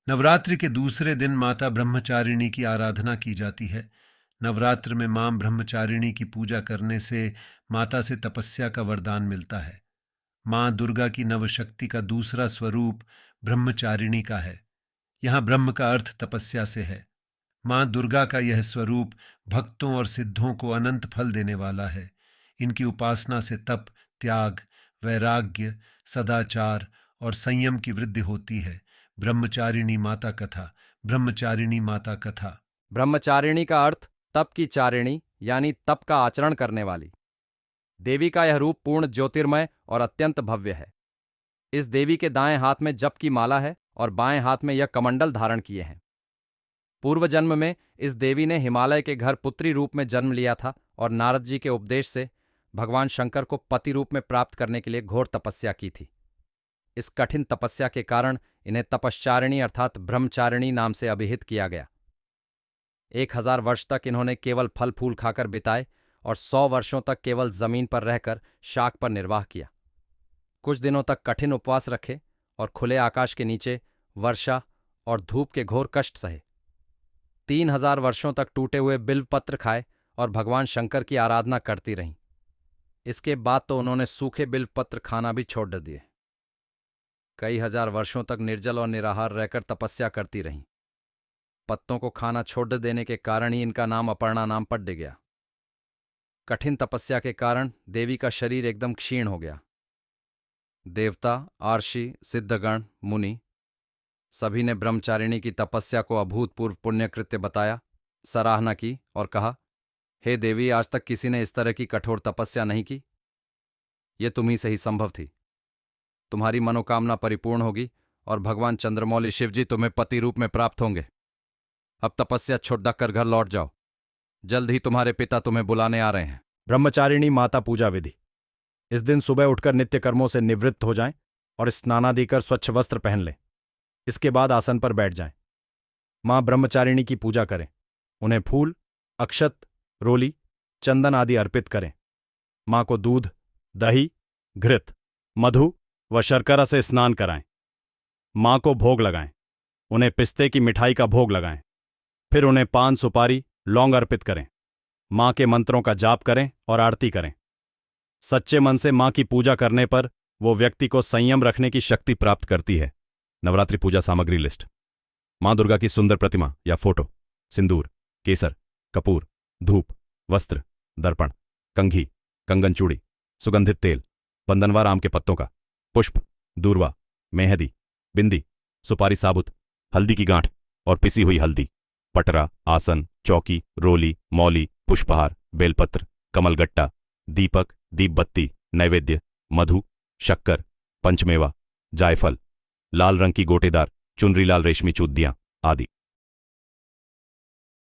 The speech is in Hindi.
नवरात्रि के दूसरे दिन माता ब्रह्मचारिणी की आराधना की जाती है। नवरात्र में मां ब्रह्मचारिणी की पूजा करने से माता से तपस्या का वरदान मिलता है। मां दुर्गा की नवशक्ति का दूसरा स्वरूप ब्रह्मचारिणी का है। यहाँ ब्रह्म का अर्थ तपस्या से है। मां दुर्गा का यह स्वरूप भक्तों और सिद्धों को अनंत फल देने वाला है। इनकी उपासना से तप, त्याग, वैराग्य, सदाचार और संयम की वृद्धि होती है। ब्रह्मचारिणी माता कथा। ब्रह्मचारिणी माता कथा। ब्रह्मचारिणी का अर्थ तप की चारिणी यानी तप का आचरण करने वाली। देवी का यह रूप पूर्ण ज्योतिर्मय और अत्यंत भव्य है। इस देवी के दाएं हाथ में जप की माला है और बाएं हाथ में यह कमंडल धारण किए हैं। पूर्व जन्म में इस देवी ने हिमालय के घर पुत्री रूप में जन्म लिया था और नारद जी के उपदेश से भगवान शंकर को पति रूप में प्राप्त करने के लिए घोर तपस्या की थी। इस कठिन तपस्या के कारण इन्हें तपश्चारिणी अर्थात ब्रह्मचारिणी नाम से अभिहित किया गया। 1000 वर्ष तक इन्होंने केवल फल फूल खाकर बिताए और 100 वर्षों तक केवल जमीन पर रहकर शाक पर निर्वाह किया। कुछ दिनों तक कठिन उपवास रखे और खुले आकाश के नीचे वर्षा और धूप के घोर कष्ट सहे। 3000 वर्षों तक टूटे हुए बिल्वपत्र खाए और भगवान शंकर की आराधना करती रहीं। इसके बाद तो उन्होंने सूखे बिल्वपत्र खाना भी छोड़ दिए। कई हजार वर्षों तक निर्जल और निराहार रहकर तपस्या करती रहीं। पत्तों को खाना छोड़ देने के कारण ही इनका नाम अपर्णा नाम पड़ गया। कठिन तपस्या के कारण देवी का शरीर एकदम क्षीण हो गया। देवता, आर्षि, सिद्धगण, मुनि सभी ने ब्रह्मचारिणी की तपस्या को अभूतपूर्व पुण्यकृत्य बताया, सराहना की और कहा, हे देवी, आज तक किसी ने इस तरह की कठोर तपस्या नहीं की। ये तुम्ही से ही संभव थी। तुम्हारी मनोकामना परिपूर्ण होगी और भगवान चंद्रमौली शिवजी तुम्हें पति रूप में प्राप्त होंगे। अब तपस्या छोड़ कर घर लौट जाओ। जल्द ही तुम्हारे पिता तुम्हें बुलाने आ रहे हैं। ब्रह्मचारिणी माता पूजा विधि। इस दिन सुबह उठकर नित्य कर्मों से निवृत्त हो जाएं और स्नानादि कर स्वच्छ वस्त्र पहन लें। इसके बाद आसन पर बैठ जाएं। मां ब्रह्मचारिणी की पूजा करें। उन्हें फूल, अक्षत, रोली, चंदन आदि अर्पित करें। मां को दूध, दही, घृत, मधु व शर्करा से स्नान कराएं। मां को भोग लगाएं। उन्हें पिस्ते की मिठाई का भोग लगाएं। फिर उन्हें पान, सुपारी, लौंग अर्पित करें। मां के मंत्रों का जाप करें और आरती करें। सच्चे मन से मां की पूजा करने पर वो व्यक्ति को संयम रखने की शक्ति प्राप्त करती है। नवरात्रि पूजा सामग्री लिस्ट। मां दुर्गा की सुंदर प्रतिमा या फोटो, सिंदूर, केसर, कपूर, धूप, वस्त्र, दर्पण, कंघी, कंगन चूड़ी, सुगंधित तेल, बंदनवार आम के पत्तों का, पुष्प, दूर्वा, मेहंदी, बिंदी, सुपारी साबुत, हल्दी की गांठ और पिसी हुई हल्दी, पटरा, आसन, चौकी, रोली, मौली, पुष्पहार, बेलपत्र, कमलगट्टा, दीपक, दीपबत्ती, नैवेद्य, मधु, शक्कर, पंचमेवा, जायफल, लाल रंग की गोटेदार चुनरीलाल रेशमी चूदियां आदि।